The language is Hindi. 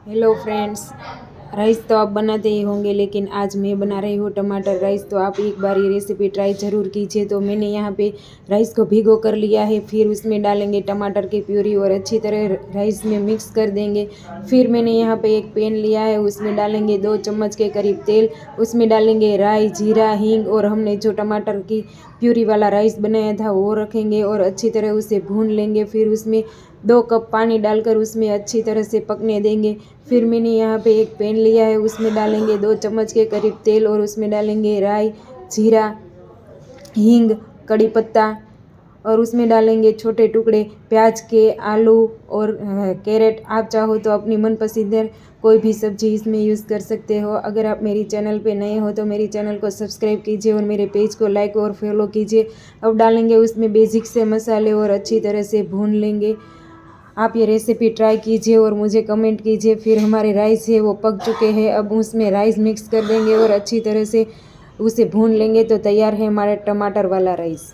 Hello friends. राइस तो आप बनाते ही होंगे, लेकिन आज मैं बना रही हूँ टमाटर राइस। तो आप एक बार ये रेसिपी ट्राई ज़रूर कीजिए। तो मैंने यहाँ पे राइस को भिगो कर लिया है, फिर उसमें डालेंगे टमाटर की प्यूरी और अच्छी तरह राइस में मिक्स कर देंगे। फिर मैंने यहाँ पे एक पैन लिया है, उसमें डालेंगे 2 चम्मच के करीब तेल। उसमें डालेंगे राई, जीरा, हींग और हमने जो टमाटर की प्यूरी वाला राइस बनाया था वो रखेंगे और अच्छी तरह उसे भून लेंगे। फिर उसमें 2 कप पानी डालकर उसमें अच्छी तरह से पकने देंगे। फिर मैंने यहाँ पे एक पैन लिया है, उसमें डालेंगे 2 चम्मच के करीब तेल और उसमें डालेंगे राई, जीरा, हींग, कड़ी पत्ता और उसमें डालेंगे छोटे टुकड़े प्याज के, आलू और कैरेट। आप चाहो तो अपनी मनपसंद कोई भी सब्जी इसमें यूज़ कर सकते हो। अगर आप मेरी चैनल पे नए हो तो मेरी चैनल को सब्सक्राइब कीजिए और मेरे पेज को लाइक और फॉलो कीजिए। अब डालेंगे उसमें बेसिक से मसाले और अच्छी तरह से भून लेंगे। आप ये रेसिपी ट्राई कीजिए और मुझे कमेंट कीजिए। फिर हमारे राइस है वो पक चुके हैं, अब उसमें राइस मिक्स कर देंगे और अच्छी तरह से उसे भून लेंगे। तो तैयार है हमारा टमाटर वाला राइस।